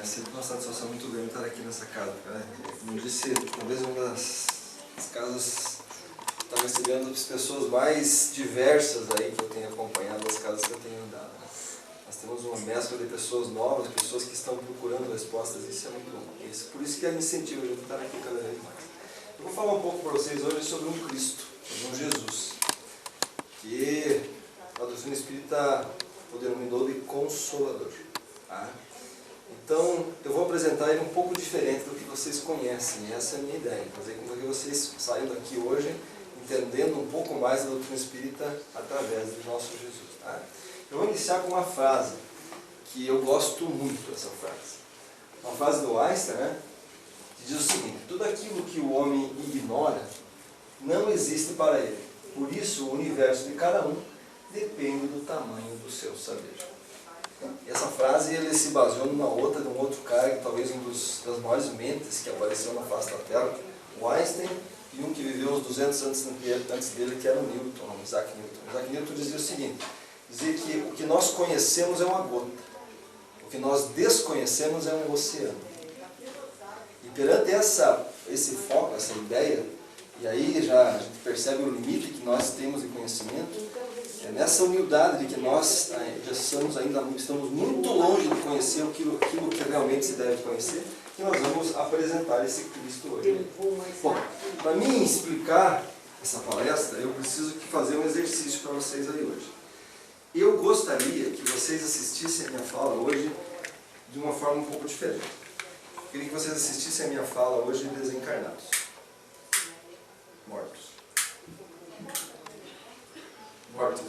Sempre uma satisfação muito grande estar aqui nessa casa. Como eu disse, talvez uma das casas que está recebendo as pessoas mais diversas aí que eu tenho acompanhado, as casas que eu tenho andado. Nós temos uma mescla de pessoas novas, pessoas que estão procurando respostas, isso é muito bom. Por isso que é incentivo a gente estar aqui cada vez mais. Eu vou falar um pouco para vocês hoje sobre um Cristo, sobre um Jesus, que a doutrina espírita o denominou de Consolador. Então, eu vou apresentar ele um pouco diferente do que vocês conhecem, e essa é a minha ideia, fazer com que vocês saiam daqui hoje entendendo um pouco mais da doutrina espírita através do nosso Jesus. Eu vou iniciar com uma frase, que eu gosto muito dessa frase. Uma frase do Einstein, que diz o seguinte: tudo aquilo que o homem ignora não existe para ele, por isso o universo de cada um depende do tamanho do seu saber. E essa frase ele se baseou numa outra, de um outro cara, que talvez das maiores mentes que apareceu na face da Terra, o Einstein, e um que viveu uns 200 anos antes dele, que era o Newton, Isaac Newton. Isaac Newton dizia o seguinte: dizia que o que nós conhecemos é uma gota, o que nós desconhecemos é um oceano. E perante esse foco, essa ideia, e aí já a gente percebe o limite que nós temos de conhecimento, é nessa humildade de que nós estamos muito longe de conhecer aquilo que realmente se deve conhecer, que nós vamos apresentar esse Cristo hoje. Bom, para mim explicar essa palestra, eu preciso fazer um exercício para vocês aí hoje. Eu gostaria que vocês assistissem a minha fala hoje de uma forma um pouco diferente. Eu queria que vocês assistissem a minha fala hoje desencarnados. Mortos. Mortos.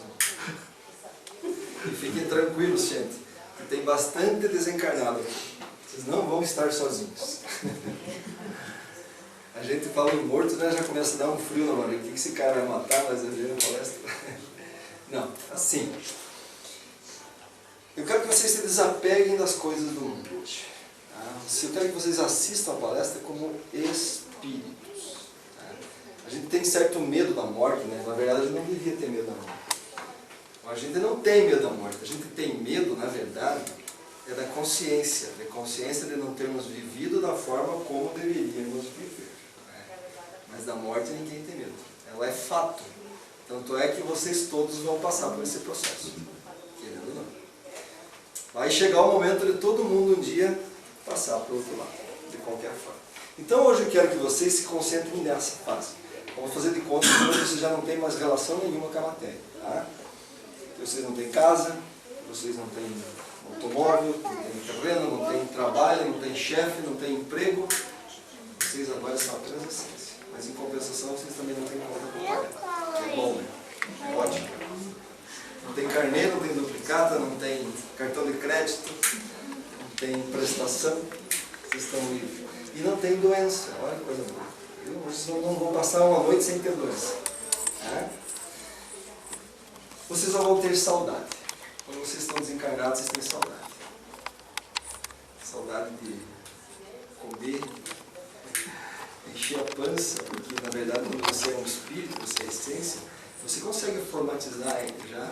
E fiquem tranquilos, gente, que tem bastante desencarnado aqui. Vocês não vão estar sozinhos. A gente fala em morto, né, já começa a dar um frio na barriga. O que esse cara vai matar, mas eu na palestra? Não, assim. Eu quero que vocês se desapeguem das coisas do mundo hoje. Eu quero que vocês assistam a palestra como espíritos. A gente tem certo medo da morte, né? Na verdade, a gente não devia ter medo da morte. A gente não tem medo da morte, a gente tem medo, na verdade, é da consciência de não termos vivido da forma como deveríamos viver. Mas da morte ninguém tem medo, ela é fato. Tanto é que vocês todos vão passar por esse processo, querendo ou não. Vai chegar o momento de todo mundo um dia passar para o outro lado, de qualquer forma. Então hoje eu quero que vocês se concentrem nessa fase. Vamos fazer de conta que hoje vocês já não têm mais relação nenhuma com a matéria. Vocês não têm casa, vocês não têm automóvel, não têm terreno, não têm trabalho, não têm chefe, não têm emprego. Vocês agora são apenas essência. Mas em compensação vocês também não têm conta para pagar. É bom, né? É ótimo. Não tem carnê, não tem duplicata, não tem cartão de crédito, não tem prestação. Vocês estão livres. E não tem doença. Olha que coisa boa. Vocês não vão passar uma noite sem ter doença. Vocês não vão ter saudade. Quando vocês estão desencarnados, vocês têm saudade. Saudade de comer, encher a pança, porque na verdade quando você é um espírito, você é a essência, você consegue formatizar já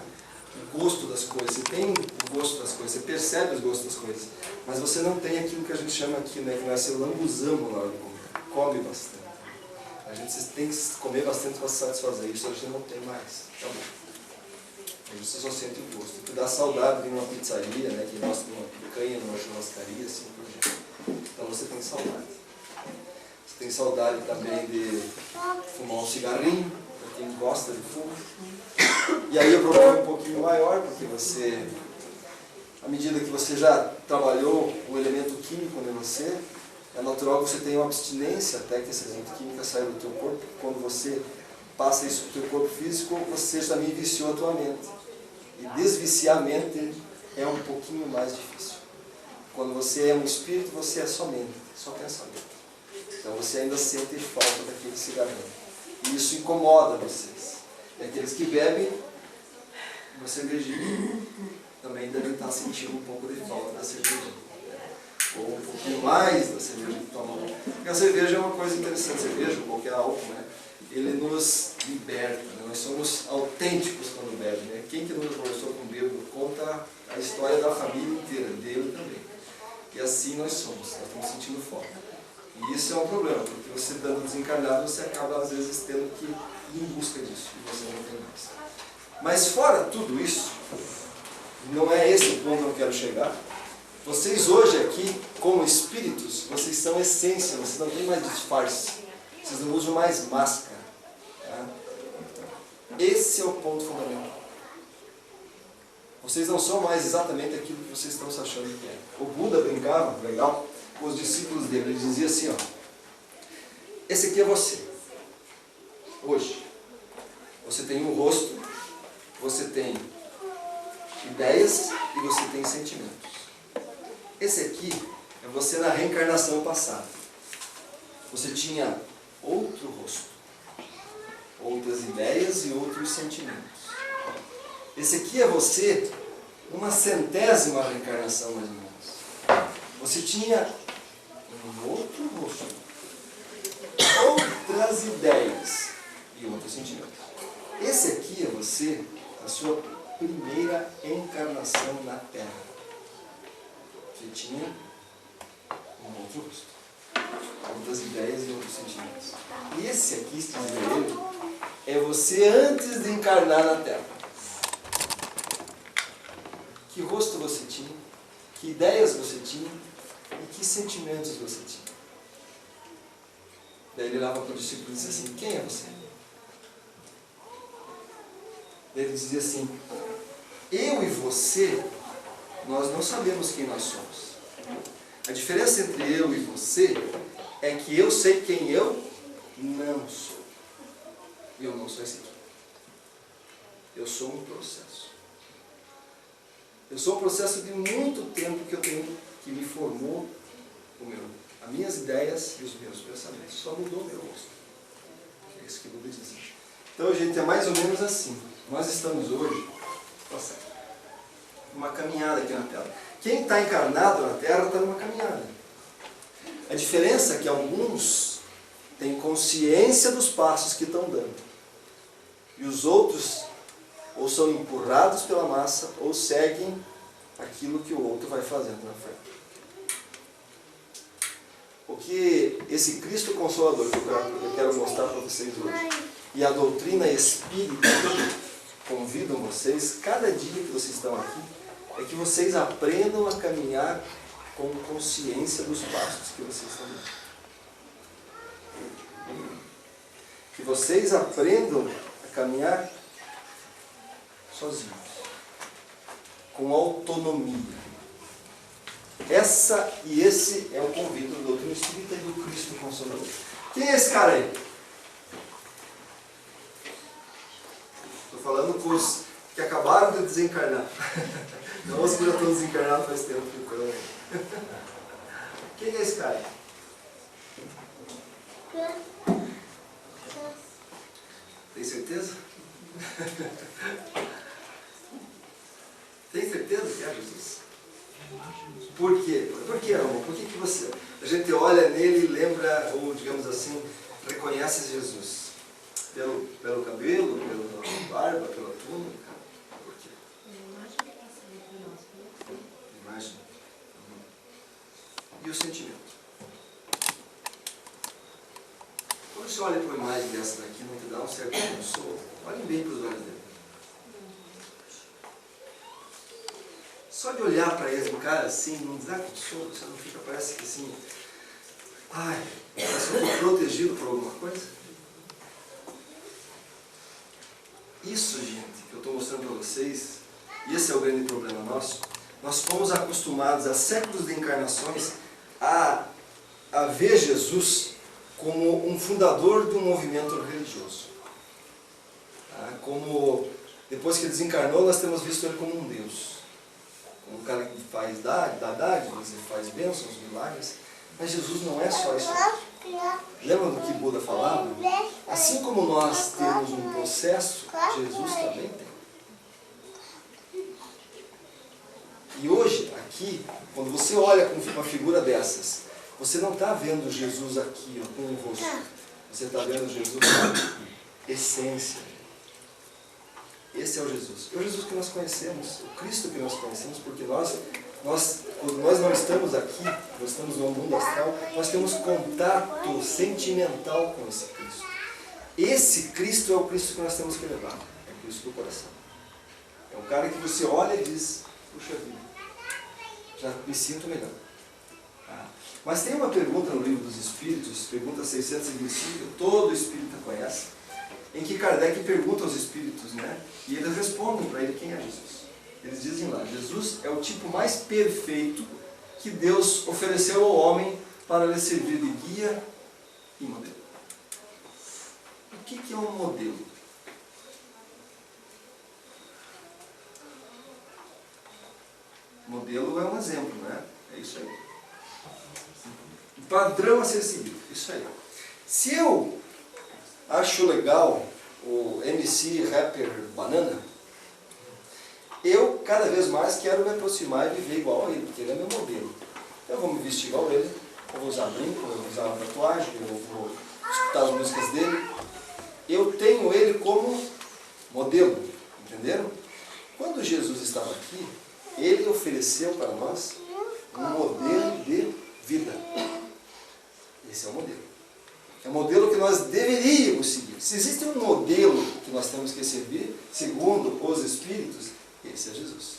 o gosto das coisas. Você tem o gosto das coisas, você percebe os gostos das coisas, mas você não tem aquilo que a gente chama aqui, né, que nós lambuzamos na hora de comer. Come bastante. A gente tem que comer bastante para se satisfazer. Isso a gente não tem mais. Tá bom. Aí você só sente o gosto. Tu dá saudade de uma pizzaria, né, que mostra uma picanha numa churrascaria, assim por diante. Então você tem saudade. Você tem saudade também de fumar um cigarrinho, para quem gosta de fumo. E aí o problema é um pouquinho maior, porque você, à medida que você já trabalhou o elemento químico em você, é natural que você tenha uma abstinência até que esse elemento químico saia do teu corpo. Quando você passa isso para o teu corpo físico, você também viciou a tua mente. E desviciar a mente é um pouquinho mais difícil. Quando você é um espírito, você é só mente, só pensamento. Então você ainda sente falta daquele cigarrinho. E isso incomoda vocês. E aqueles que bebem uma cervejinha também devem estar sentindo um pouco de falta da cervejinha. Ou um pouquinho mais da cerveja que tomam. Porque a cerveja é uma coisa interessante. Cerveja, qualquer álcool, né? ele nos liberta, né? Nós somos autênticos quando bebe, né? Quem que nunca conversou com um bêbado conta a história da família inteira, dele também. E assim nós estamos sentindo fome. E isso é um problema, porque você estando desencarnado, você acaba às vezes tendo que ir em busca disso, e você não tem mais. Mas fora tudo isso, não é esse o ponto que eu quero chegar. Vocês hoje aqui, como espíritos, vocês são essência, vocês não têm mais disfarce, vocês não usam mais máscara. Tá? Esse é o ponto fundamental. Vocês não são mais exatamente aquilo que vocês estão se achando que é. O Buda brincava, legal, com os discípulos dele. Ele dizia assim, ó, esse aqui é você. Hoje. Você tem um rosto, você tem ideias e você tem sentimentos. Esse aqui é você na reencarnação passada. Você tinha outro rosto, outras ideias e outros sentimentos. Esse aqui é você numa 100ª reencarnação, mais ou menos. Você tinha um outro rosto, outras ideias e outros sentimentos. Esse aqui é você na sua primeira encarnação na Terra. Você tinha um outro rosto, outras ideias e outros sentimentos. E esse aqui, se dizer ele, é você antes de encarnar na Terra. Que rosto você tinha, que ideias você tinha e que sentimentos você tinha. Daí ele olhava para o discípulo e disse assim, quem é você? Daí ele dizia assim, eu e você, nós não sabemos quem nós somos. A diferença entre eu e você é que eu sei quem eu não sou. Eu não sou esse aqui. Eu sou um processo. Eu sou um processo de muito tempo que eu tenho, que me formou as minhas ideias e os meus pensamentos. Só mudou o meu rosto. É isso que o Buda diz. Então, gente, é mais ou menos assim. Nós estamos hoje, numa caminhada aqui na Terra. Quem está encarnado na Terra está numa caminhada. A diferença é que alguns têm consciência dos passos que estão dando. E os outros ou são empurrados pela massa, ou seguem aquilo que o outro vai fazendo na frente. O que esse Cristo Consolador que eu quero mostrar para vocês hoje, e a doutrina espírita convidam vocês, cada dia que vocês estão aqui, é que vocês aprendam a caminhar com consciência dos passos que vocês estão dando. Que vocês aprendam a caminhar sozinhos, com autonomia. Esse é o convite do doutrina espírita e do Cristo Consolador. Quem é esse cara aí? Estou falando com os que acabaram de desencarnar. Não os que já estão desencarnados faz tempo. Quem é esse cara aí? Tem certeza? Tem certeza que é Jesus? Por quê? Por que, amor? Por que você... A gente olha nele e lembra, ou digamos assim, reconhece Jesus? Pelo cabelo, pela barba, pela túnica? Por quê? Imagem. E o sentimento? Quando você olha para uma imagem dessa daqui, não te dá um certo consolo? Olhem bem para os olhos dele. Só de olhar para ele, um cara assim, não dá consolo, você não fica, parece que assim, ai, parece que eu estou protegido por alguma coisa. Isso, gente, que eu estou mostrando para vocês, e esse é o grande problema nosso, nós fomos acostumados há séculos de encarnações a ver Jesus como um fundador de um movimento religioso. Como, depois que ele desencarnou, nós temos visto ele como um Deus. Um cara que faz dádivas e faz bênçãos, milagres. Mas Jesus não é só isso. Lembra do que Buda falava? Assim como nós temos um processo, Jesus também tem. E hoje, aqui, quando você olha com uma figura dessas, você não está vendo Jesus aqui, ó, com o rosto. Você está vendo Jesus na essência. Esse é o Jesus. É o Jesus que nós conhecemos, o Cristo que nós conhecemos, porque quando nós não estamos aqui, nós estamos no mundo astral, nós temos contato sentimental com esse Cristo. Esse Cristo é o Cristo que nós temos que levar, é o Cristo do coração. É um cara que você olha e diz, puxa vida, já me sinto melhor. Mas tem uma pergunta no Livro dos Espíritos, pergunta 625, todo espírita conhece, em que Kardec pergunta aos espíritos, né? E eles respondem para ele quem é Jesus. Eles dizem lá, Jesus é o tipo mais perfeito que Deus ofereceu ao homem para lhe servir de guia e modelo. O que é um modelo? Modelo é um exemplo, né? É isso aí. Um padrão a ser seguido, isso aí. Se eu acho legal o MC rapper Banana, eu cada vez mais quero me aproximar e viver igual a ele, porque ele é meu modelo. Eu vou me vestir igual a ele, eu vou usar brinco, eu vou usar uma tatuagem, eu vou escutar as músicas dele. Eu tenho ele como modelo, entenderam? Quando Jesus estava aqui, ele ofereceu para nós um modelo de vida. Esse é o modelo. É o modelo que nós deveríamos seguir. Se existe um modelo que nós temos que seguir, segundo os Espíritos, esse é Jesus.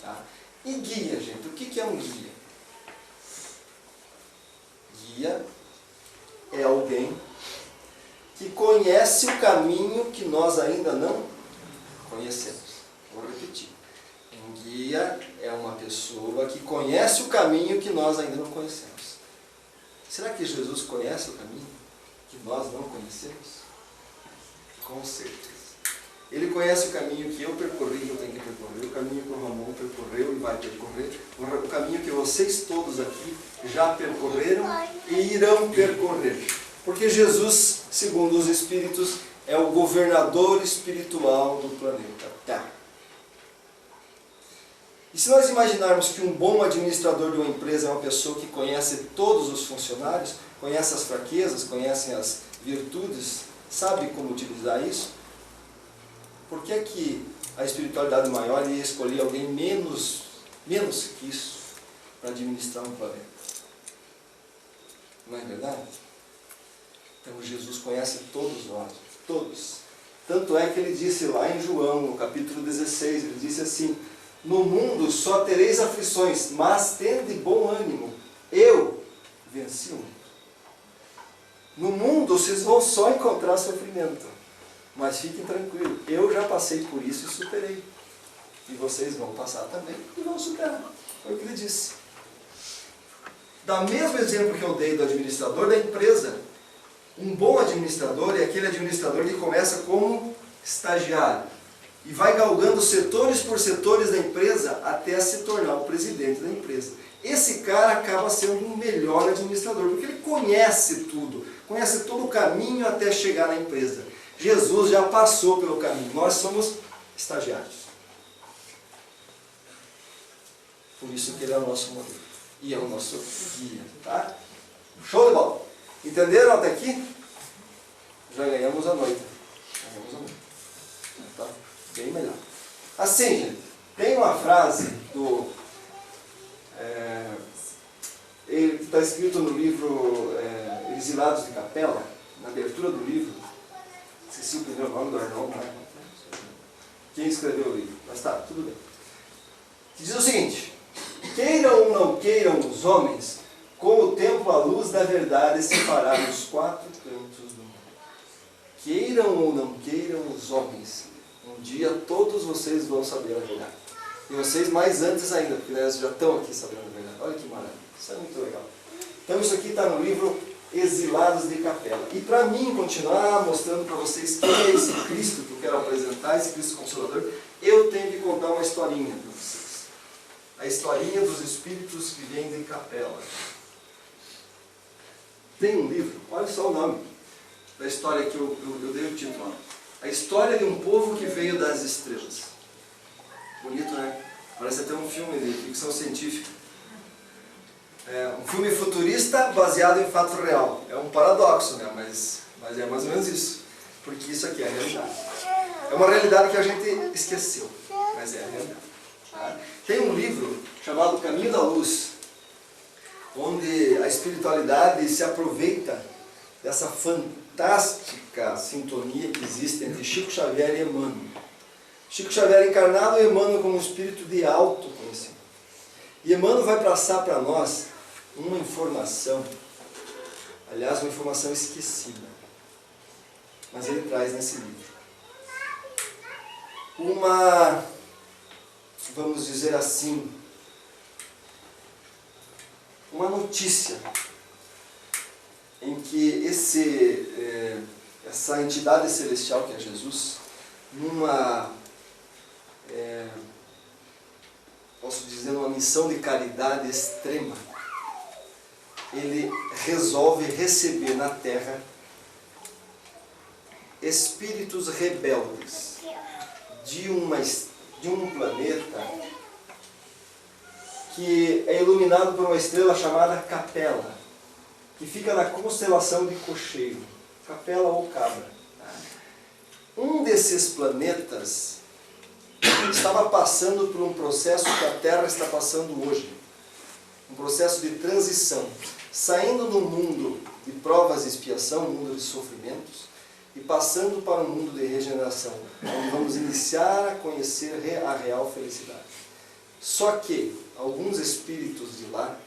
Tá? E guia, gente. O que é um guia? Guia é alguém que conhece o caminho que nós ainda não conhecemos. Vou repetir. Um guia é uma pessoa que conhece o caminho que nós ainda não conhecemos. Será que Jesus conhece o caminho que nós não conhecemos? Com certeza. Ele conhece o caminho que eu percorri, que eu tenho que percorrer, o caminho que o Ramon percorreu e vai percorrer, o caminho que vocês todos aqui já percorreram e irão percorrer. Porque Jesus, segundo os Espíritos, é o governador espiritual do planeta Terra. E se nós imaginarmos que um bom administrador de uma empresa é uma pessoa que conhece todos os funcionários, conhece as fraquezas, conhece as virtudes, sabe como utilizar isso, por que que a espiritualidade maior ia escolher alguém menos que isso para administrar um planeta? Não é verdade? Então Jesus conhece todos nós, todos. Tanto é que ele disse lá em João, no capítulo 16, ele disse assim, no mundo só tereis aflições, mas tende bom ânimo. Eu venci o mundo. No mundo vocês vão só encontrar sofrimento. Mas fiquem tranquilos, eu já passei por isso e superei. E vocês vão passar também e vão superar. Foi o que ele disse. Da mesmo exemplo que eu dei do administrador da empresa, um bom administrador é aquele administrador que começa como estagiário e vai galgando setores por setores da empresa até se tornar o presidente da empresa. Esse cara acaba sendo um melhor administrador, porque ele conhece tudo, conhece todo o caminho até chegar na empresa. Jesus já passou pelo caminho, nós somos estagiários. Por isso que ele é o nosso modelo e é o nosso guia. Tá? Show de bola! Entenderam até aqui? Já ganhamos a noite. Ganhamos a noite. Tá? Bem melhor. Assim, gente, tem uma frase do... está escrito no livro Exilados de Capela, na abertura do livro, esqueci o primeiro nome do Arnaldo, né? Quem escreveu o livro, mas tá, tudo bem. Que diz o seguinte, queiram ou não queiram os homens, com o tempo a luz da verdade se fará nos quatro cantos do mundo. Queiram ou não queiram os homens, um dia todos vocês vão saber a verdade. E vocês mais antes ainda, porque eles já estão aqui sabendo a verdade. Olha que maravilha, isso é muito legal. Então isso aqui está no livro Exilados de Capela. E para mim continuar mostrando para vocês quem é esse Cristo que eu quero apresentar, esse Cristo Consolador, eu tenho que contar uma historinha para vocês. A historinha dos espíritos que vêm de Capela. Tem um livro, olha só o nome da história que eu dei o título. A história de um povo que veio das estrelas. Bonito, né? Parece até um filme de ficção científica. Um filme futurista baseado em fato real. É um paradoxo, né? Mas Mas é mais ou menos isso. Porque isso aqui é a realidade. É uma realidade que a gente esqueceu, mas é a realidade. Tá? Tem um livro chamado Caminho da Luz, onde a espiritualidade se aproveita dessa fantástica sintonia que existe entre Chico Xavier e Emmanuel. Chico Xavier encarnado e Emmanuel como um espírito de autoconhecimento. E Emmanuel vai passar para nós uma informação, aliás, uma informação esquecida, mas ele traz nesse livro uma, vamos dizer assim, uma notícia em que essa entidade celestial que é Jesus, posso dizer, numa missão de caridade extrema, ele resolve receber na Terra espíritos rebeldes de um planeta que é iluminado por uma estrela chamada Capela, que fica na constelação de Cocheiro, Capela ou Cabra. Um desses planetas estava passando por um processo que a Terra está passando hoje, um processo de transição, saindo do mundo de provas e expiação, um mundo de sofrimentos, e passando para um mundo de regeneração, onde vamos iniciar a conhecer a real felicidade. Só que alguns espíritos de lá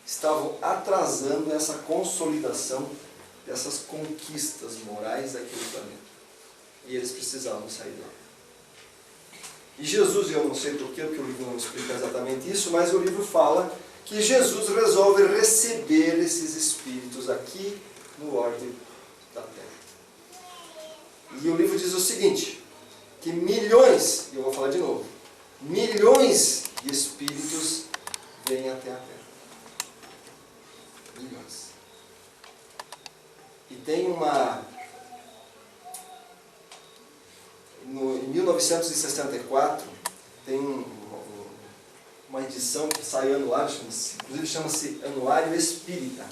estavam atrasando essa consolidação dessas conquistas morais daquele planeta. E eles precisavam sair de lá. E Jesus, eu não sei porquê, porque o livro não explica exatamente isso, mas o livro fala que Jesus resolve receber esses espíritos aqui no orbe da Terra. E o livro diz o seguinte, que milhões, e eu vou falar de novo, milhões de espíritos vêm até a Terra. Milhões. E tem em 1964, tem uma edição que sai anuário, inclusive chama-se Anuário Espírita,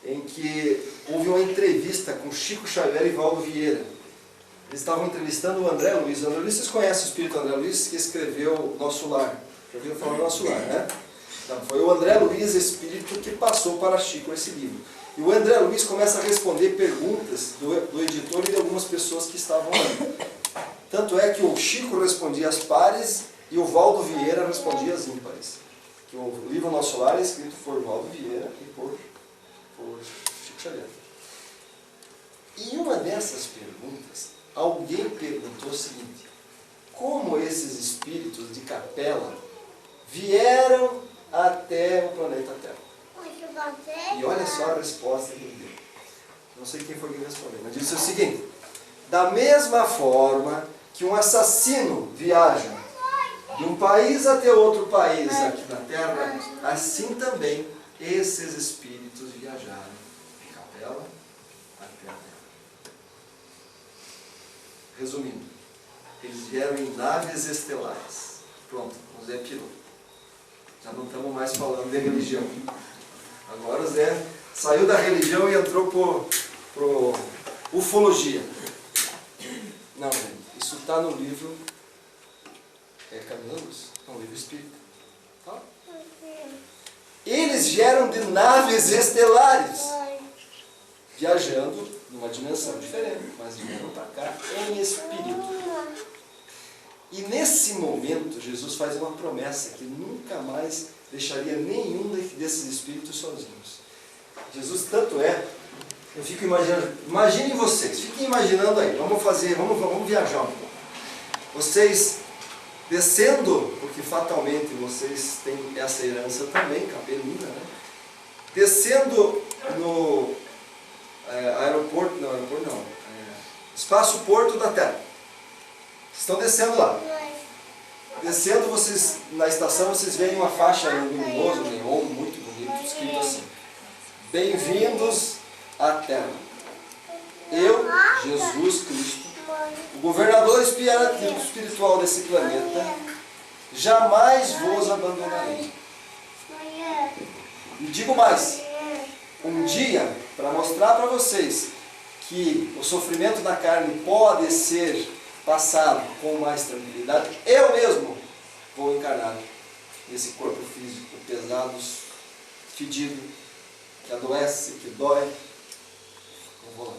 em que houve uma entrevista com Chico Xavier e Valdo Vieira. Eles estavam entrevistando o André Luiz. O André Luiz, vocês conhecem o espírito André Luiz, que escreveu Nosso Lar. Já ouviram falar do Nosso Lar, né? Então, foi o André Luiz, espírito, que passou para Chico esse livro. E o André Luiz começa a responder perguntas do editor e de algumas pessoas que estavam lá. Tanto é que o Chico respondia as pares e o Valdo Vieira respondia as ímpares. Que o livro Nosso Lar é escrito por Valdo Vieira e por Chico Xavier. E uma dessas perguntas, alguém perguntou o seguinte: como esses espíritos de Capela vieram até o planeta Terra? E olha só a resposta que ele deu. Não sei quem foi que respondeu, mas disse o seguinte: da mesma forma que um assassino viaja de um país até outro país aqui na Terra, assim também esses espíritos viajaram de Capela até a Terra. Resumindo, eles vieram em naves estelares. Pronto, o Zé pirou. Já não estamos mais falando de religião. Agora o Zé saiu da religião e entrou por ufologia. Não, isso está no livro Caminho da Luz, é um livro espírita. Tá? Eles vieram de naves estelares, viajando numa dimensão diferente, mas vieram para cá em espírito. E nesse momento, Jesus faz uma promessa que nunca mais deixaria nenhum desses espíritos sozinhos. Jesus, tanto é, eu fico imaginando, imaginem vocês, fiquem imaginando aí, vamos viajar um pouco. Vocês descendo, porque fatalmente vocês têm essa herança também, capelina, né? Descendo no Espaço Porto da Terra. Estão descendo lá. Descendo, vocês, na estação, vocês veem uma faixa luminosa, um neon muito bonito, escrito assim: bem-vindos à Terra. Eu, Jesus Cristo, o governador espiritual desse planeta, jamais vos abandonarei. E digo mais, um dia, para mostrar para vocês que o sofrimento da carne pode ser passado com mais tranquilidade, eu mesmo vou encarnar esse corpo físico pesado, fedido, que adoece, que dói. Eu vou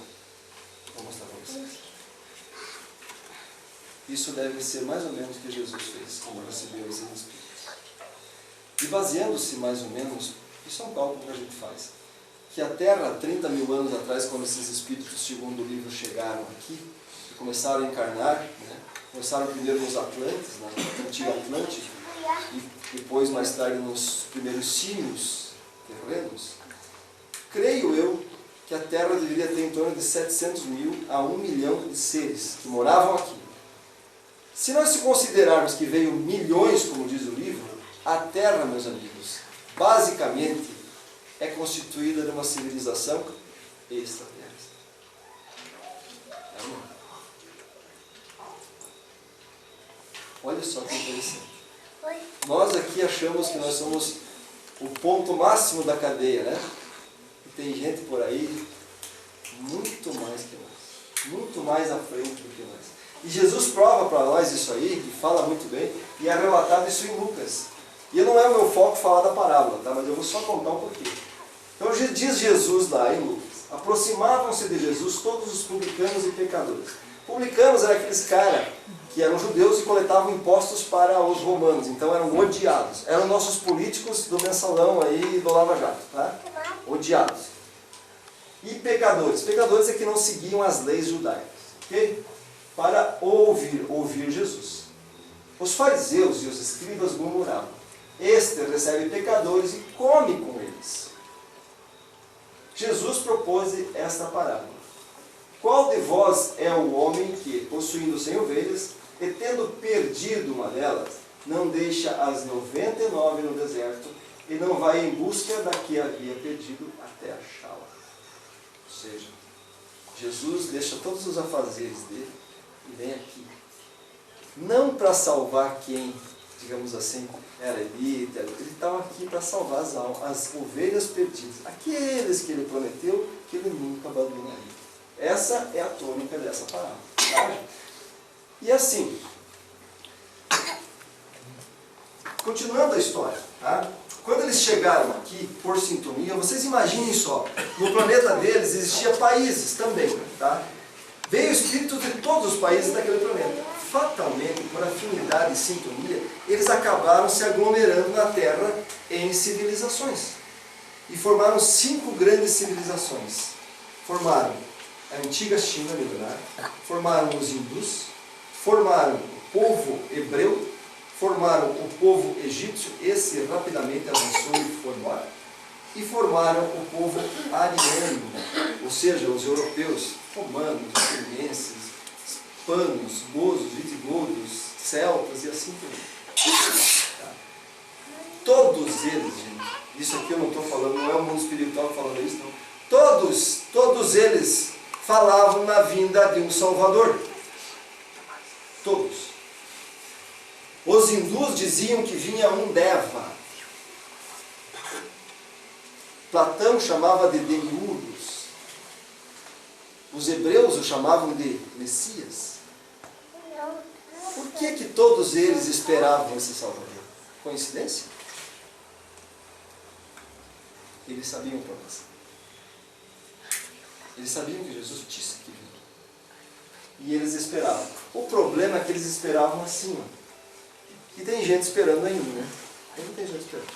mostrar para vocês. Isso deve ser mais ou menos o que Jesus fez quando recebeu esses espíritos. E baseando-se mais ou menos, isso é um cálculo que a gente faz, que a Terra, 30 mil anos atrás, quando esses espíritos, segundo o livro, chegaram aqui e começaram a encarnar, né? Começaram primeiro nos Atlantes, na antiga Atlântida, e depois, mais tarde, nos primeiros símios terrenos. Creio eu que a Terra deveria ter em torno de 700 mil a 1 milhão de seres que moravam aqui. Se nós considerarmos que veio milhões, como diz o livro, a Terra, meus amigos, basicamente é constituída de uma civilização extraterrestre. Olha só que interessante. Nós aqui achamos que nós somos o ponto máximo da cadeia, né? E tem gente por aí muito mais que nós, muito mais à frente do que nós. E Jesus prova para nós isso aí, e fala muito bem, e é relatado isso em Lucas. E não é o meu foco falar da parábola, tá? Mas eu vou só contar um pouquinho. Então diz Jesus lá em Lucas: aproximavam-se de Jesus todos os publicanos e pecadores. Publicanos eram aqueles caras que eram judeus e coletavam impostos para os romanos, então eram odiados. Eram nossos políticos do mensalão aí do Lava Jato, tá? Odiados. E pecadores. Pecadores é que não seguiam as leis judaicas, ok? Para ouvir Jesus. Os fariseus e os escribas murmuravam: este recebe pecadores e come com eles. Jesus propôs esta parábola: qual de vós é o homem que, possuindo 100 ovelhas, e tendo perdido uma delas, não deixa as 99 no deserto e não vai em busca da que havia perdido até achá-la? Ou seja, Jesus deixa todos os afazeres dele e vem aqui. Não para salvar quem, digamos assim, era elite, ele estava aqui para salvar as ovelhas perdidas. Aqueles que ele prometeu que ele nunca abandonaria. Essa é a tônica dessa parábola. Tá? E assim, continuando a história, tá? Quando eles chegaram aqui, por sintonia, vocês imaginem só, no planeta deles existiam países também, tá? Veio espíritos de todos os países daquele planeta. Fatalmente, por afinidade e sintonia, eles acabaram se aglomerando na Terra em civilizações. E formaram 5 grandes civilizações. Formaram a antiga China milenar, formaram os hindus, formaram o povo hebreu, formaram o povo egípcio, esse rapidamente avançou e foi embora, e formaram o povo ariano, ou seja, os europeus, romanos, atenienses, hispanos, gozos, visigodos, celtas e assim por diante. Tá? Todos eles, gente, isso aqui eu não estou falando, não é o mundo espiritual falando isso, não. Todos eles falavam na vinda de um Salvador. Todos. Os hindus diziam que vinha um Deva. Platão chamava de demiurgos. Os hebreus o chamavam de Messias. Por que todos eles esperavam esse Salvador? Coincidência? Eles sabiam a promessa. Eles sabiam que Jesus disse que viria. E eles esperavam. O problema é que eles esperavam assim, ó. E tem gente esperando ainda, né? Ainda tem gente esperando.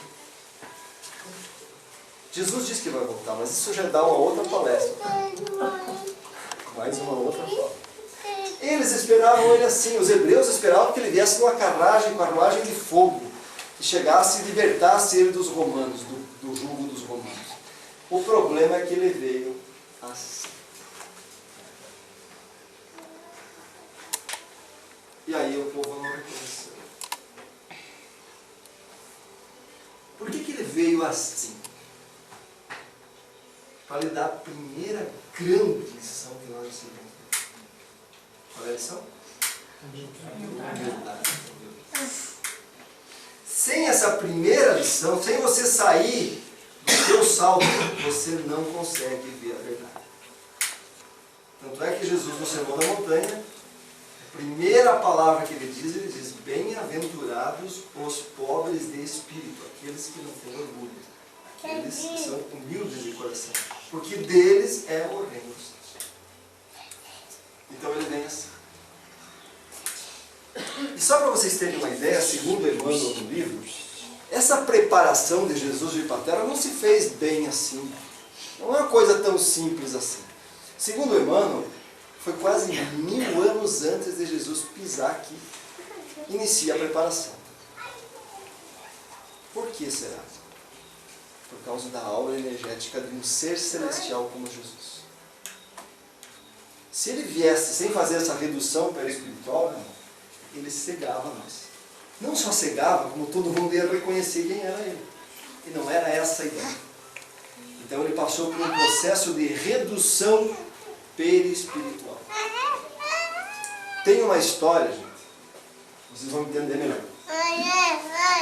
Jesus disse que vai voltar, mas isso já dá uma outra palestra. Mais uma outra forma. Eles esperavam ele assim. Os hebreus esperavam que ele viesse numa carruagem de fogo, que chegasse e libertasse ele dos romanos, do jugo dos romanos. O problema é que ele veio assim. E aí o povo não reconheceu. Por que ele veio assim? Para lhe dar a primeira grande lição que nós recebemos. Qual é a lição? Humildade. Sem essa primeira lição, sem você sair do seu salto, você não consegue ver a verdade. Tanto é que Jesus, no Sermão da Montanha, a primeira palavra que ele diz, bem-aventurados os pobres de espírito, aqueles que não têm orgulho, aqueles que são humildes de coração, porque deles é o reino dos céus. Então ele vem assim. E só para vocês terem uma ideia, segundo Emmanuel no livro, essa preparação de Jesus de ir para a Terra não se fez bem assim. Não é uma coisa tão simples assim. Segundo Emmanuel, foi quase 1000 anos antes de Jesus pisar aqui, inicia a preparação. Por que será? Por causa da aura energética de um ser celestial como Jesus. Se ele viesse sem fazer essa redução perispiritual, ele cegava nós. Não só cegava, como todo mundo ia reconhecer quem era ele. E não era essa a ideia. Então ele passou por um processo de redução perispiritual. Tem uma história, gente. Vocês vão entender melhor.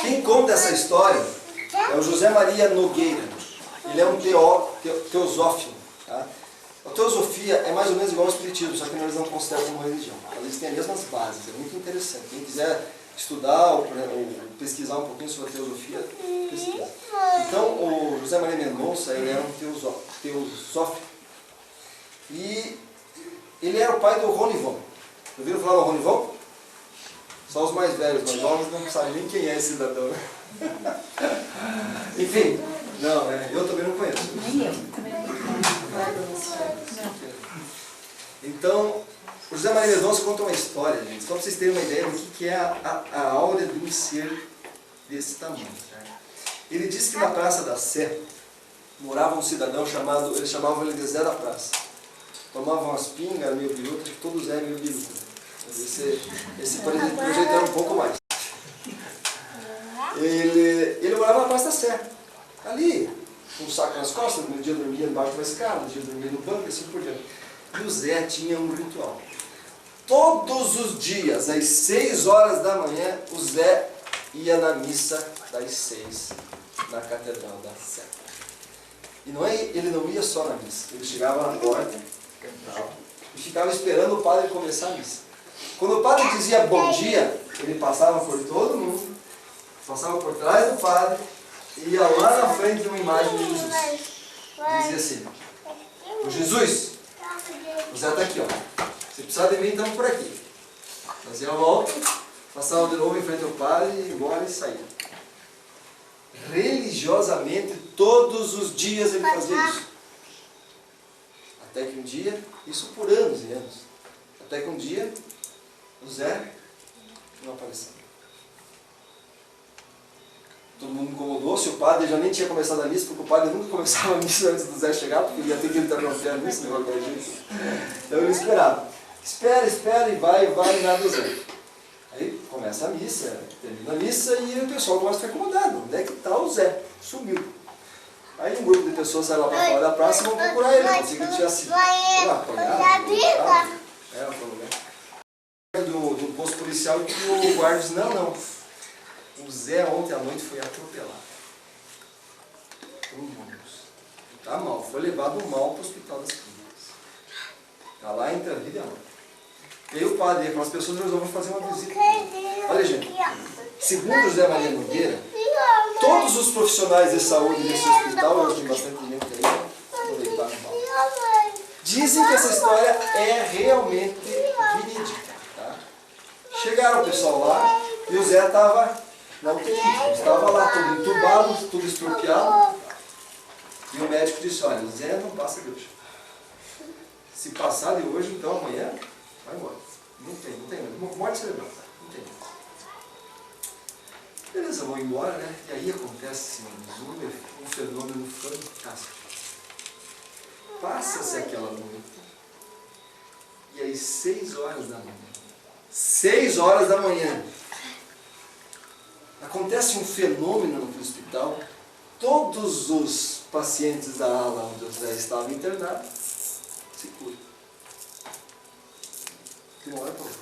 Quem conta essa história é o José Maria Nogueira. Ele é um teosófilo. Tá? A teosofia é mais ou menos igual ao espiritismo, só que eles não consideram como religião. Eles têm as mesmas bases, é muito interessante. Quem quiser estudar ou pesquisar um pouquinho sobre a teosofia, pesquisa. Então, o José Maria Mendonça, ele era um teosófico. E ele era o pai do Ronivon. Ouviram falar do Ronivon? Só os mais velhos, mais jovens não sabem nem quem é esse cidadão. Enfim, não, eu também não conheço. Nem eu, também não. Então, o José Maria Mendonça conta uma história, gente, só para vocês terem uma ideia do que é a aura de um ser desse tamanho. Ele disse que na Praça da Sé morava um cidadão chamado, eles chamavam ele de Zé da Praça. Tomavam umas pingas, era meio biruta, que todos eram meio biruta. Esse projeto era um pouco mais. Ele morava na Praça da Sé, ali, com um saco nas costas, no dia dormia debaixo de uma escada, no dia dormia no banco, e assim por diante. E o Zé tinha um ritual. Todos os dias, às 6 horas da manhã, o Zé ia na missa das 6, na Catedral da Sé. E ele não ia só na missa, ele chegava na porta, cantava, e ficava esperando o padre começar a missa. Quando o padre dizia bom dia, ele passava por todo mundo, passava por trás do padre, e ia lá na frente de uma imagem de Jesus. Dizia assim: "Ô Jesus, o Zé está aqui, ó. Se precisar de mim, estamos por aqui." Fazia a volta, passava de novo em frente ao padre, ia embora e saía. Religiosamente, todos os dias ele fazia isso. Até que um dia, isso por anos e anos, até que um dia, o Zé não apareceu. Todo mundo incomodou-se, o padre já nem tinha começado a missa, porque o padre nunca começava a missa antes do Zé chegar, porque ele ia ter que interromper a missa de qualquer jeito. Então ele esperava. Espera e vai nada do Zé. Aí começa a missa, termina a missa e o pessoal começa a ficar incomodado. Onde é que está o Zé? Sumiu. Aí um grupo de pessoas sai lá para fora da praça e vão procurar ele, como se ele tivesse do posto policial, e que o guarda disse: não. O Zé ontem à noite foi atropelado por um ônibus. Está mal, foi levado mal para o Hospital das Clínicas. Está lá entre a vida e a morte. E aí o padre, com as pessoas, resolveu fazer uma visita. Olha, gente, segundo José Maria Nogueira, todos os profissionais de saúde desse hospital, eu tenho bastante gente aí, vou deitar no mal, dizem que essa história é realmente verídica. Tá? Chegaram o pessoal lá e o Zé estava na UTI, estava lá todo entubado, tudo estrupiado, e o médico disse: olha, o Zé não passa de hoje. Se passar de hoje, então amanhã vai embora. Não tem, morte cerebral, não tem. Beleza, vou embora, né? E aí acontece, senhores, um fenômeno fantástico. Passa-se aquela noite, e às 6 horas da manhã, 6 horas da manhã, acontece um fenômeno no hospital. Todos os pacientes da ala onde o Zé estava internado se curam. De uma hora para outra.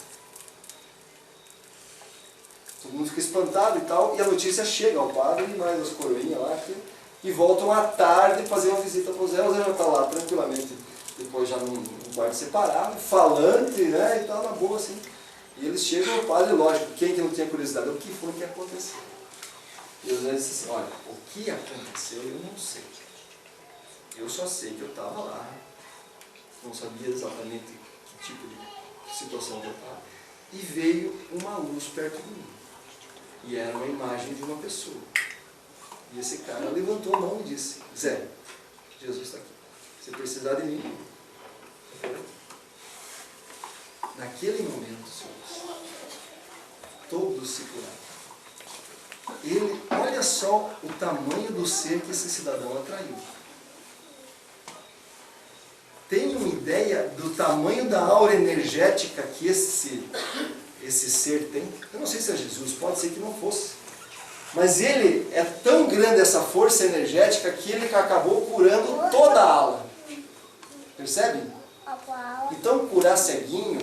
Todo mundo fica espantado e tal, e a notícia chega ao padre e mais as coroinhas lá, e voltam à tarde fazer uma visita para o Zé já está lá tranquilamente depois já num quarto separado, falante, né, e tal, na boa, assim. E eles chegam ao padre, lógico, quem que não tinha curiosidade? O que foi que aconteceu? E José disse assim, olha, o que aconteceu eu não sei. Eu só sei que eu estava lá, não sabia exatamente que tipo de situação que eu estava, e veio uma luz perto de mim. E era uma imagem de uma pessoa. E esse cara levantou a mão e disse, Zé, Jesus está aqui. Se precisar de mim. Naquele momento, senhores, todos se curaram. Ele, olha só o tamanho do ser que esse cidadão atraiu. Tem uma ideia do tamanho da aura energética que esse ser tem? Eu não sei se é Jesus, pode ser que não fosse. Mas ele é tão grande, essa força energética, que ele acabou curando toda a ala. Percebe? Então curar ceguinho,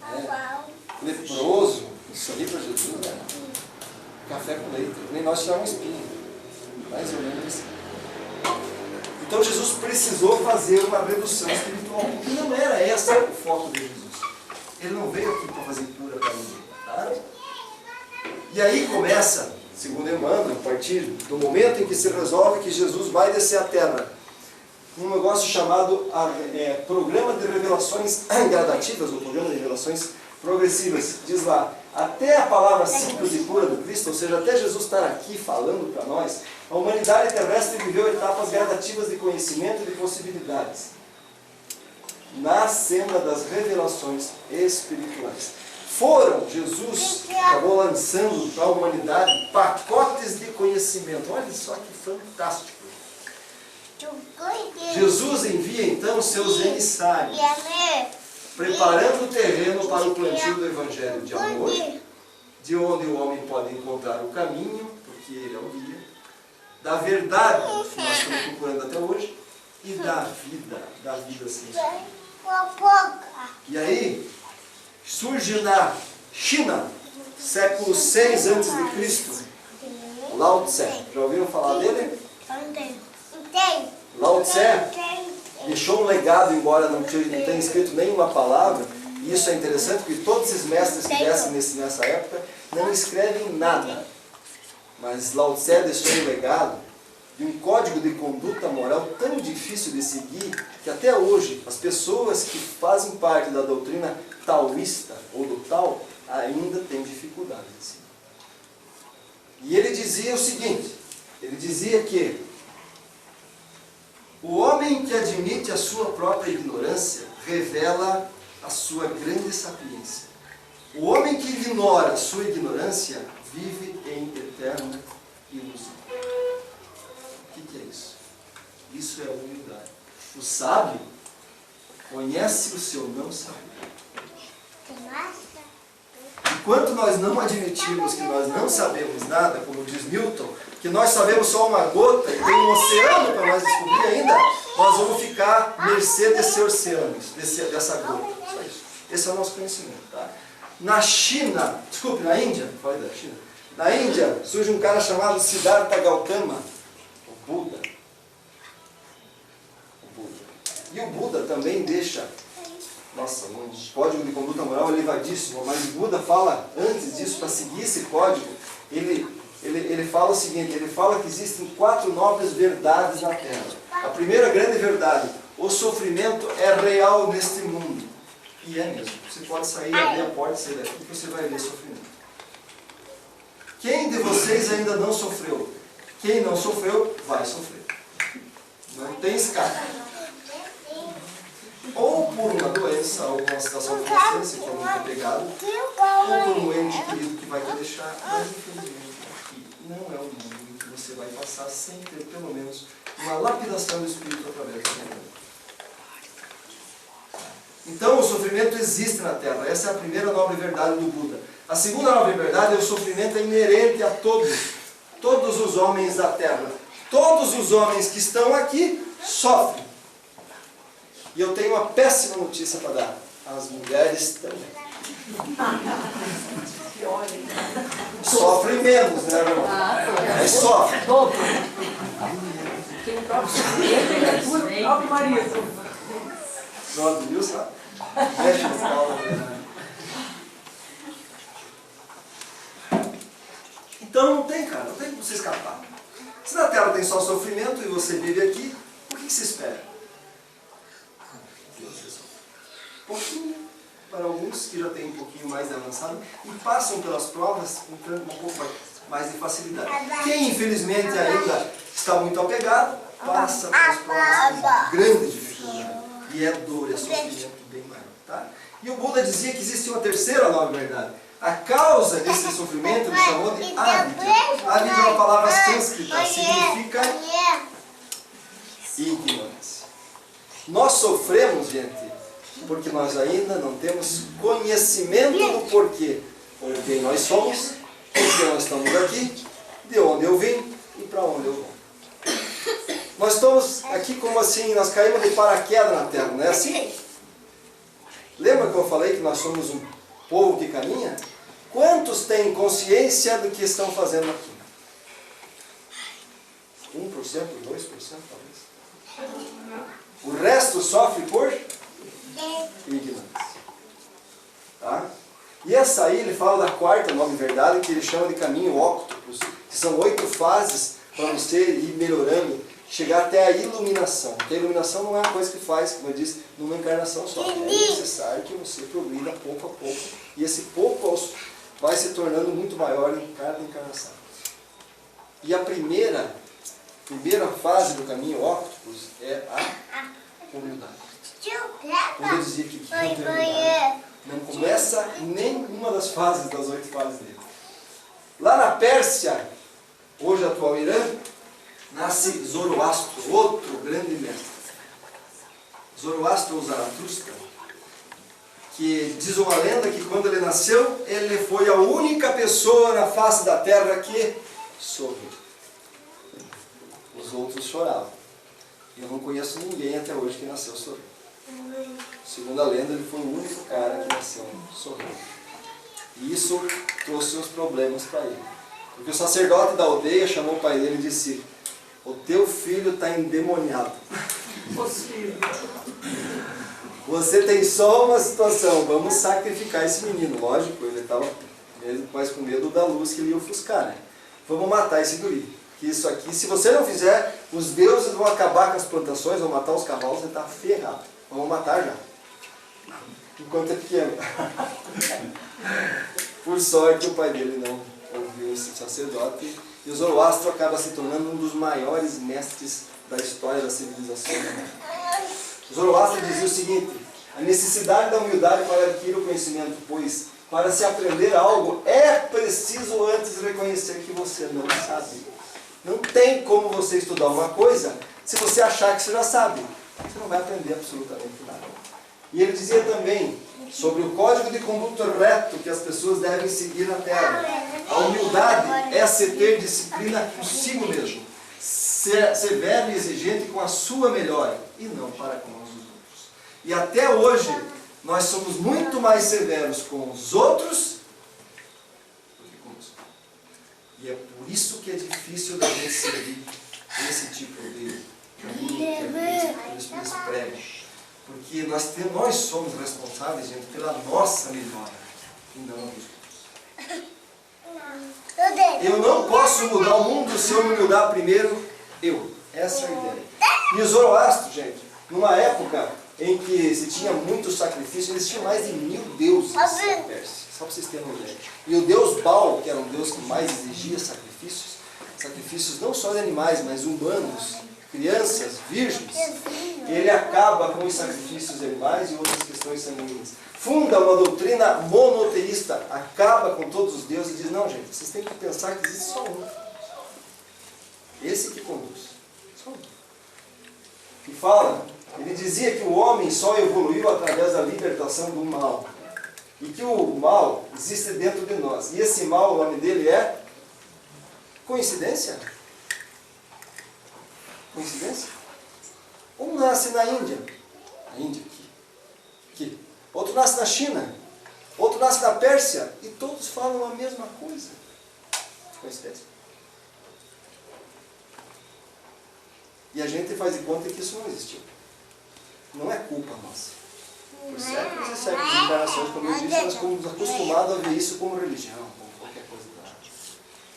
né, leproso, isso ali para Jesus, né? Café com leite, nem nós tiramos espinho. Mais ou menos assim. Então Jesus precisou fazer uma redução espiritual. E não era esse o foco de Jesus. Ele não veio aqui para fazer cura para ninguém. Tá? E aí começa, segundo Emmanuel, a partir do momento em que se resolve que Jesus vai descer à Terra, um negócio chamado Programa de Revelações Gradativas, ou Programa de Revelações Progressivas. Diz lá, até a palavra simples de cura do Cristo, ou seja, até Jesus estar aqui falando para nós, a humanidade terrestre viveu etapas gradativas de conhecimento e de possibilidades na senda das revelações espirituais. Jesus acabou lançando para a humanidade pacotes de conhecimento. Olha só que fantástico. Jesus envia então seus emissários, preparando o terreno para o plantio do Evangelho de amor, de onde o homem pode encontrar o caminho, porque ele é o guia, da verdade, que nós estamos procurando até hoje, e da vida sincera. E aí, surge na China, século 6 a.C., Lao Tse. Já ouviram falar dele? Lao Tse deixou um legado, embora não tenha escrito nenhuma palavra, e isso é interessante, porque todos esses mestres que descem nessa época não escrevem nada. Mas Lao Tse deixou um legado de um código de conduta moral tão difícil de seguir, que até hoje as pessoas que fazem parte da doutrina taoísta, ou do Tao, ainda têm dificuldade de seguir. E ele dizia o seguinte, ele dizia que o homem que admite a sua própria ignorância revela a sua grande sapiência. O homem que ignora a sua ignorância vive em eterna ilusão. O que é isso? Isso é humildade. O sábio conhece o seu não saber. Enquanto nós não admitirmos que nós não sabemos nada, como diz Newton, que nós sabemos só uma gota e tem um oceano para nós descobrir ainda, nós vamos ficar à mercê desse oceano, dessa gota. Só isso. Esse é o nosso conhecimento. Tá? Na China, na Índia, falei da China, na Índia surge um cara chamado Siddhartha Gautama, o Buda. E o Buda também deixa, nossa, um código de conduta moral elevadíssimo, mas o Buda fala, antes disso, para seguir esse código, ele fala o seguinte, ele fala que existem 4 nobres verdades na Terra. A primeira grande verdade, o sofrimento é real neste mundo. E é mesmo. Você pode sair, abrir a porta e sair daqui, que você vai ver sofrimento. Quem de vocês ainda não sofreu? Quem não sofreu, vai sofrer. Não tem escape. Ou por uma doença, ou uma situação de consciência, que é muito pegado, ou por um ente querido que vai te deixar, mas infelizmente aqui não é o mundo em que você vai passar sem ter pelo menos uma lapidação do espírito através da vida. Então o sofrimento existe na Terra, essa é a primeira nobre verdade do Buda. A segunda nobre verdade é o sofrimento é inerente a todos os homens da Terra. Todos os homens que estão aqui sofrem. E eu tenho uma péssima notícia para dar. As mulheres também. Sofrem menos, né, irmão? Mas sofrem. Pronto, viu só? Mexe no pau. Então não tem, cara, não tem como você escapar. Se na Terra tem só sofrimento e você vive aqui, o que você espera? Pouquinho, para alguns que já têm um pouquinho mais de avançado e passam pelas provas com um pouco mais de facilidade. Quem infelizmente ainda está muito apegado, passa pelas provas com grande dificuldade. E é dor, é sofrimento bem maior. Tá? E o Buda dizia que existe uma terceira nova verdade. A causa desse sofrimento ele chamou de avidya. Avidya é uma palavra sânscrita, significa ignorância. Nós sofremos, gente, porque nós ainda não temos conhecimento do porquê. Ou quem nós somos, por que nós estamos aqui, de onde eu vim e para onde eu vou. Nós estamos aqui como assim, nós caímos de paraquedas na Terra, não é assim? Lembra que eu falei que nós somos um povo que caminha? Quantos têm consciência do que estão fazendo aqui? 1%, 2% talvez? O resto sofre por ignorância. Tá? E essa aí, ele fala da quarta nova verdade, que ele chama de caminho óctopus, que são 8 fases para você ir melhorando, chegar até a iluminação. Porque a iluminação não é uma coisa que faz, como eu disse, numa encarnação só. É necessário que você progrida pouco a pouco. E esse pouco vai se tornando muito maior em cada encarnação. E a primeira fase do caminho óctopus é a humildade. Quando eu dizia que não começa nenhuma das fases, das 8 fases dele. Lá na Pérsia, hoje atual Irã, nasce Zoroastro, outro grande mestre. Zoroastro ou Zaratustra, que diz uma lenda que quando ele nasceu, ele foi a única pessoa na face da terra que sorriu. Os outros choravam. Eu não conheço ninguém até hoje que nasceu sorrindo. Segundo a lenda, ele foi o único cara que nasceu sorrindo. E isso trouxe uns problemas para ele. Porque o sacerdote da aldeia chamou o pai dele e disse: o teu filho está endemoniado. Você tem só uma situação, vamos sacrificar esse menino. Lógico, ele estava mais com medo da luz que ele ia ofuscar, né? Vamos matar esse guri. Que isso aqui, se você não fizer, os deuses vão acabar com as plantações, vão matar os cavalos, você está ferrado. Vamos matar já. Enquanto é pequeno. Por sorte, o pai dele não ouviu esse sacerdote. E o Zoroastro acaba se tornando um dos maiores mestres da história da civilização. O Zoroastro dizia o seguinte: a necessidade da humildade para adquirir o conhecimento, pois para se aprender algo é preciso antes reconhecer que você não sabe. Não tem como você estudar uma coisa se você achar que você já sabe. Você não vai aprender absolutamente nada. E ele dizia também sobre o código de conduta reto que as pessoas devem seguir na Terra. A humildade é se ter disciplina consigo mesmo, ser severo e exigente com a sua melhora e não para com os outros. E até hoje nós somos muito mais severos com os outros do que conosco. E é por isso que é difícil da gente seguir esse tipo de caminho que eles pregam. Porque nós somos responsáveis, gente, pela nossa melhora e não dos outros. Eu não posso mudar o mundo se eu me mudar primeiro eu. Essa é a ideia. E o Zoroastro, gente, numa época em que se tinha muitos sacrifícios, eles tinham mais de 1000 deuses na Pérsia, só para vocês terem uma ideia. E o deus Baal, que era um deus que mais exigia sacrifícios não só de animais, mas humanos, crianças, virgens, ele acaba com os sacrifícios de animais e outras questões sanguíneas. Funda uma doutrina monoteísta, acaba com todos os deuses e diz: não, gente, vocês têm que pensar que existe só um. Esse que conduz. Só um. E fala, ele dizia que o homem só evoluiu através da libertação do mal. E que o mal existe dentro de nós. E esse mal, o nome dele é coincidência? Coincidência? Um nasce na Índia. A Índia aqui. Outro nasce na China. Outro nasce na Pérsia. E todos falam a mesma coisa. Coincidência? E a gente faz de conta que isso não existiu. Não é culpa nossa. Por séculos e séculos de encarnações, como eu disse, nós estamos acostumados a ver isso como religião, como qualquer coisa da arte.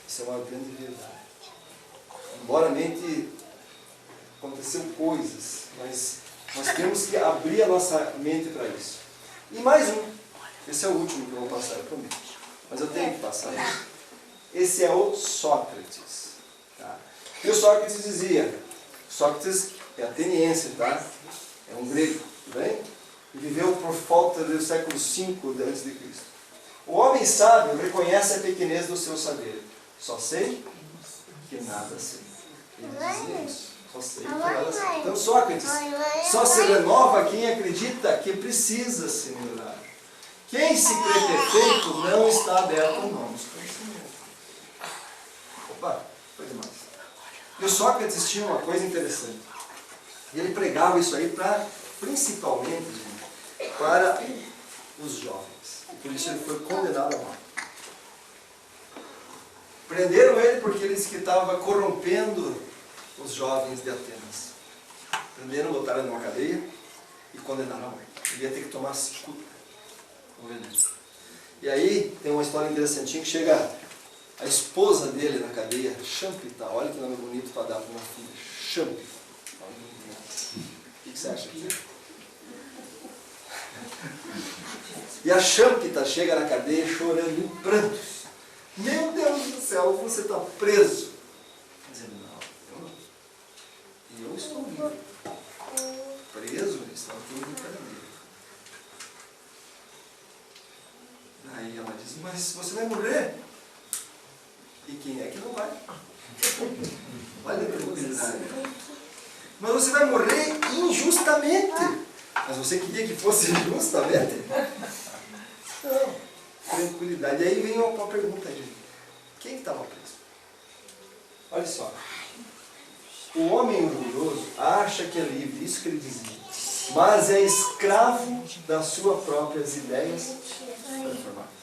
Isso é uma grande verdade. Embora a mente aconteceu coisas, mas nós temos que abrir a nossa mente para isso. E mais um. Esse é o último que eu vou passar, eu prometo. Mas eu tenho que passar isso. Esse é o Sócrates. Tá? E o Sócrates dizia, Sócrates é ateniense, tá? É um grego, tudo bem? E viveu por volta do século V a.C. O homem sábio reconhece a pequenez do seu saber. Só sei que nada sei. Ele dizia isso. Só sei que nada sei. Então Sócrates só se renova quem acredita que precisa se melhorar. Quem se crê perfeito não está aberto ao novo conhecimento. Opa, foi demais. E o Sócrates tinha uma coisa interessante. Ele pregava isso aí principalmente, gente, para os jovens. E por isso ele foi condenado à morte. Prenderam ele porque ele disse que estava corrompendo os jovens de Atenas. Prenderam, botaram numa cadeia e condenaram à morte. Ele ia ter que tomar cicuta. E aí tem uma história interessantinha que chega a esposa dele na cadeia, Champita. Olha que nome bonito para dar para uma filha. Champita. O que você acha disso? E a Champita chega na cadeia chorando em prantos. Meu Deus do céu, você está preso. Dizendo, não, eu não. E eu estou vivo. Preso, está tudo em cadeia. Aí ela diz, mas você vai morrer. E quem é que não vai? Olha a tranquilidade. Mas você vai morrer injustamente. Mas você queria que fosse justamente? Não. Tranquilidade. E aí vem uma pergunta, gente. Quem estava preso? Olha só. O homem orgulhoso acha que é livre, isso que ele dizia. Mas é escravo das suas próprias ideias transformadas.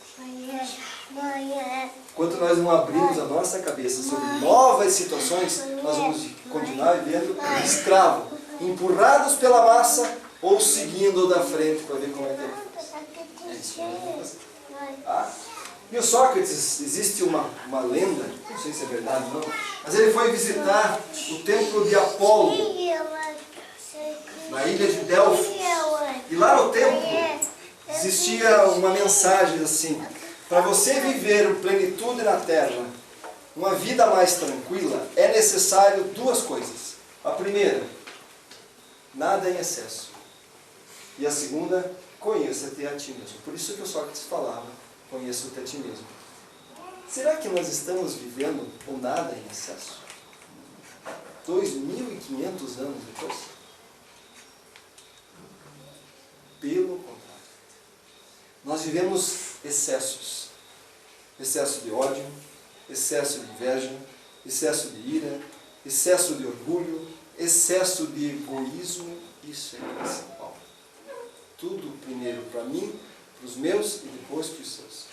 Enquanto nós não abrimos a nossa cabeça sobre novas situações, nós vamos continuar vivendo escravo, empurrados pela massa ou seguindo da frente para ver como é que é. É isso. E o Sócrates, existe uma lenda, não sei se é verdade ou não, mas ele foi visitar o templo de Apolo, na ilha de Delfos. E lá no templo existia uma mensagem assim: para você viver plenitude na terra, uma vida mais tranquila, é necessário duas coisas. A primeira, nada em excesso. E a segunda, conheça-te a ti mesmo. Por isso que o Sócrates falava, conheça-te a ti mesmo. Será que nós estamos vivendo o nada em excesso? 2.500 anos depois? Pelo contrário. Nós vivemos excessos. Excesso de ódio, excesso de inveja, excesso de ira, excesso de orgulho, excesso de egoísmo. Isso é o principal. Tudo primeiro para mim, para os meus e depois para os seus.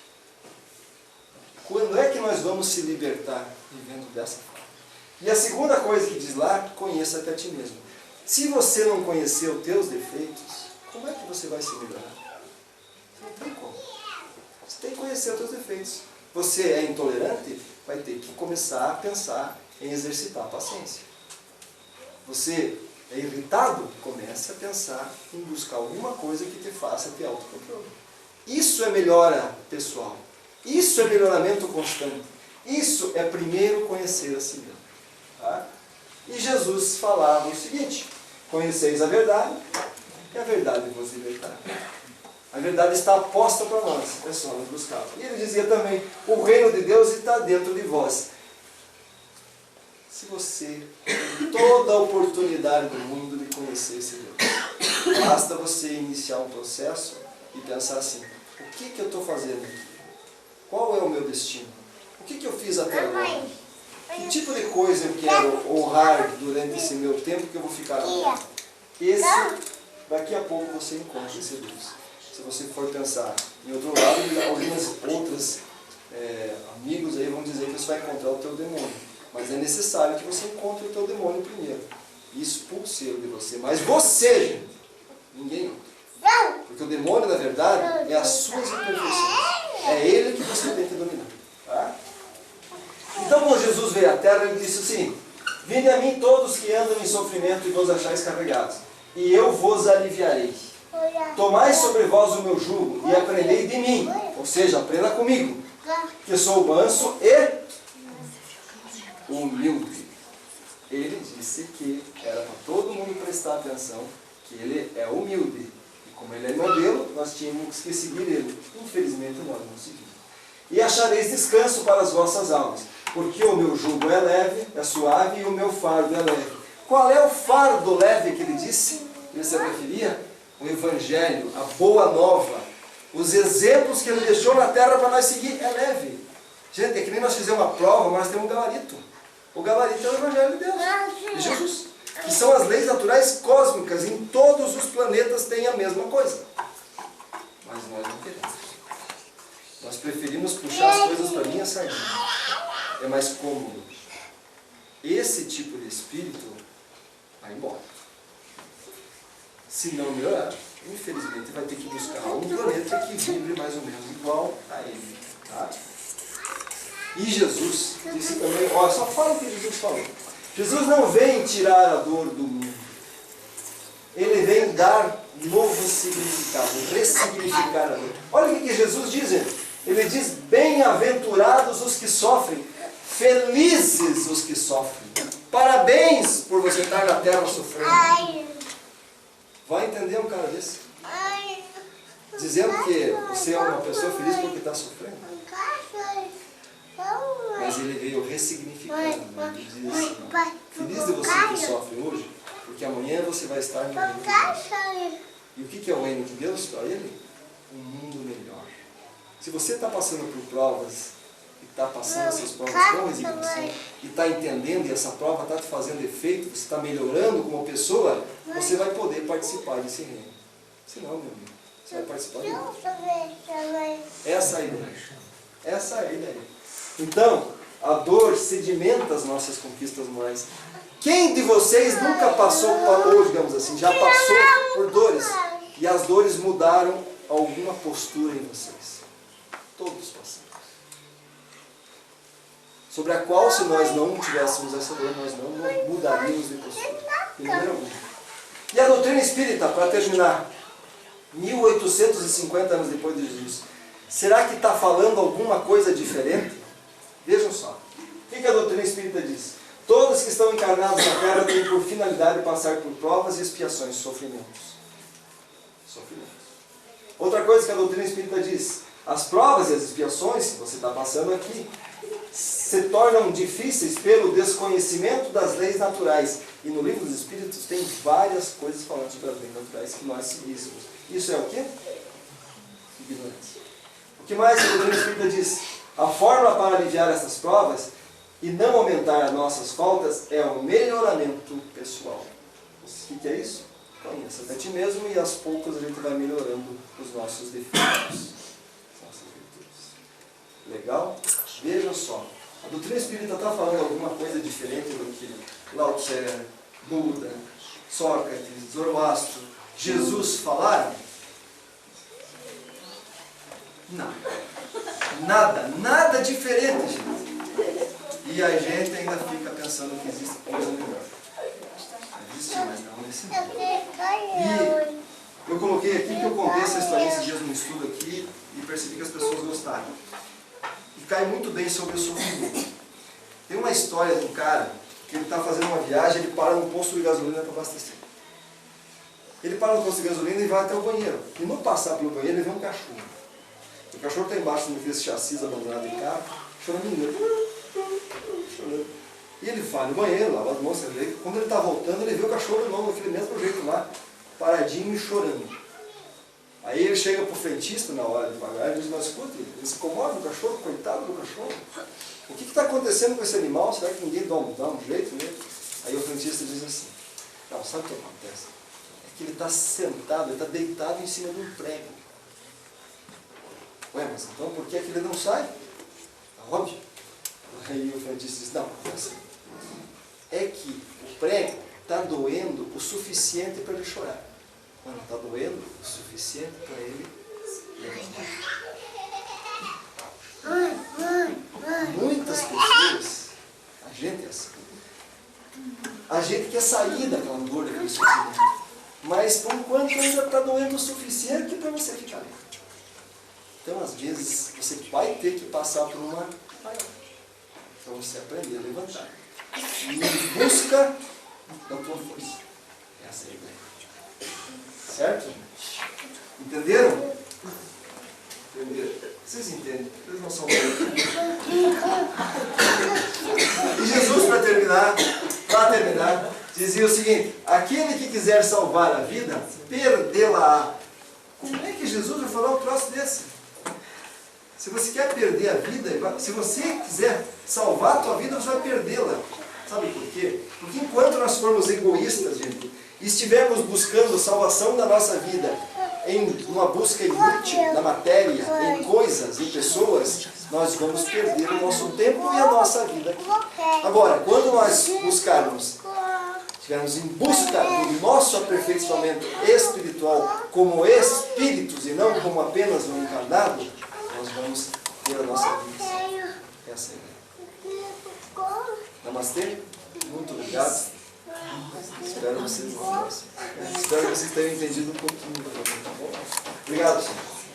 Quando é que nós vamos se libertar vivendo dessa forma? E a segunda coisa que diz lá, conheça-te a ti mesmo. Se você não conhecer os teus defeitos, como é que você vai se melhorar? Não tem como. Você tem que conhecer os teus defeitos. Você é intolerante, vai ter que começar a pensar em exercitar a paciência. Você é irritado, comece a pensar em buscar alguma coisa que te faça ter autocontrole. Isso é melhora pessoal. Isso é melhoramento constante. Isso é primeiro conhecer a si mesmo. Tá? E Jesus falava o seguinte: conheceis a verdade e a verdade vos libertará. A verdade está aposta para nós, é só nos buscar. E ele dizia também, o reino de Deus está dentro de vós. Se você tem toda a oportunidade do mundo de conhecer esse Deus, basta você iniciar um processo e pensar assim: o que eu estou fazendo aqui? Qual é o meu destino? O que eu fiz até agora? Que tipo de coisa eu quero honrar durante esse meu tempo que eu vou ficar agora? Daqui a pouco você encontra esse Deus. Se você for pensar em outro lado, algumas outras amigos aí vão dizer que você vai encontrar o teu demônio. Mas é necessário que você encontre o teu demônio primeiro. E expulse ele de você. Mas você, gente, ninguém outro. Porque o demônio, na verdade, é as suas imperfeições. É ele que você tem que dominar. Tá? Então, quando Jesus veio à terra, ele disse assim: vinde a mim todos que andam em sofrimento e vos achais carregados, e eu vos aliviarei. Tomai sobre vós o meu jugo e aprendei de mim, ou seja, aprenda comigo, que sou manso e humilde. Ele disse que era para todo mundo prestar atenção, que ele é humilde. E como ele é modelo, nós tínhamos que seguir ele. Infelizmente nós não seguimos. E achareis descanso para as vossas almas, porque o meu jugo é leve, é suave, e o meu fardo é leve. Qual é o fardo leve que ele disse? Ele se referia? O Evangelho, a boa nova, os exemplos que ele deixou na terra para nós seguir, é leve. Gente, é que nem nós fizemos uma prova, mas nós temos um gabarito. O gabarito é o Evangelho de Deus, de Jesus. Que são as leis naturais cósmicas. Em todos os planetas tem a mesma coisa. Mas nós não queremos. Nós preferimos puxar as coisas para a minha sardinha. É mais cômodo. Esse tipo de espírito vai embora. Se não melhorar, infelizmente vai ter que buscar um planeta que vibre mais ou menos igual a ele. Tá? E Jesus disse também, olha, só fala o que Jesus falou. Jesus não vem tirar a dor do mundo. Ele vem dar novo significado, ressignificar a dor. Olha o que Jesus diz. Ele diz, bem-aventurados os que sofrem, felizes os que sofrem. Parabéns por você estar na terra sofrendo. Vai entender um cara desse? Dizendo que você é uma pessoa feliz porque está sofrendo. Mas ele veio ressignificando. Ele diz assim, feliz de você que sofre hoje, porque amanhã você vai estar no reino de Deus. E o que é o reino de Deus para ele? Um mundo melhor. Se você está passando por provas, e está passando essas provas com resignação, e está entendendo, e essa prova está te fazendo efeito, você está melhorando como pessoa, você vai poder participar desse reino. Senão, meu amigo, você vai participar de nada. Essa é a ideia. Essa é a ideia. Então, a dor sedimenta as nossas conquistas morais. Quem de vocês nunca passou, ou digamos assim, já passou por dores, e as dores mudaram alguma postura em vocês? Todos passamos. Sobre a qual, se nós não tivéssemos essa dor, nós não mudaríamos de postura. Em número algum. E a doutrina espírita, para terminar, 1850 anos depois de Jesus, será que está falando alguma coisa diferente? Vejam só. O que a doutrina espírita diz? Todos que estão encarnados na Terra têm por finalidade passar por provas e expiações, sofrimentos. Outra coisa que a doutrina espírita diz, as provas e as expiações que você está passando aqui se tornam difíceis pelo desconhecimento das leis naturais. E no livro dos Espíritos tem várias coisas falando sobre as leis naturais que nós seguíssemos. Isso é o quê? Ignorância. O que mais a doutrina espírita diz? A fórmula para aliviar essas provas e não aumentar as nossas faltas é o melhoramento pessoal. O que é isso? Conheça a ti mesmo e aos poucos a gente vai melhorando os nossos defeitos. Nossas virtudes. Legal? Vejam só. A doutrina espírita está falando alguma coisa diferente do que Lao Tse, Buda, Sócrates, Zoroastro, Jesus falaram? Não. Nada diferente, gente. E a gente ainda fica pensando que existe coisa melhor. Existe, mas não nesse nível. E eu coloquei aqui que eu contei essa história esses dias no estudo aqui e percebi que as pessoas gostaram. E cai muito bem sobre o sofrimento. Tem uma história de um cara que ele está fazendo uma viagem, ele para num posto de gasolina para abastecer. Ele para no posto de gasolina e vai até o banheiro. E no passar pelo banheiro ele vê um cachorro. O cachorro está embaixo daqueles chassis abandonados em carro, chorando. E ele vai no banheiro, lava as mãos, quando ele está voltando, ele vê o cachorro de novo, daquele mesmo jeito lá, paradinho e chorando. Aí ele chega para o frentista na hora de pagar e diz, mas escuta, ele se incomoda do cachorro, coitado do cachorro. O que está acontecendo com esse animal? Será que ninguém dá um jeito nele? Aí o frentista diz assim, não, sabe o que acontece? É que ele está sentado, ele está deitado em cima de um prego. Ué, mas então por que é que ele não sai? É óbvio. Aí o frentista diz, não, assim, é que o prego está doendo o suficiente para ele chorar. mas não está doendo o suficiente para ele levantar. Muitas pessoas, a gente é assim. A gente quer sair daquela dor, daquele sofrimento. Mas por enquanto ainda está doendo o suficiente para você ficar ali. Então às vezes você vai ter que passar por uma maior. Para você aprender a levantar. Em busca da tua força. Essa é a ideia. Certo? Entenderam? Entenderam? Vocês entendem? Vocês não são loucos. E Jesus, para terminar, dizia o seguinte: aquele que quiser salvar a vida, perdê-la-á. Como é que Jesus vai falar um troço desse? Se você quer perder a vida, se você quiser salvar a tua vida, você vai perdê-la. Sabe por quê? Porque enquanto nós formos egoístas, gente, e estivermos buscando a salvação da nossa vida em uma busca inútil na matéria, em coisas, em pessoas, nós vamos perder o nosso tempo e a nossa vida aqui. Agora, quando nós estivermos em busca do nosso aperfeiçoamento espiritual como espíritos e não como apenas um encarnado, nós vamos ter a nossa vida. Essa é a ideia. Namastê. Muito obrigado. Espero vocês tenham entendido um pouquinho. Tá bom? Obrigado, gente.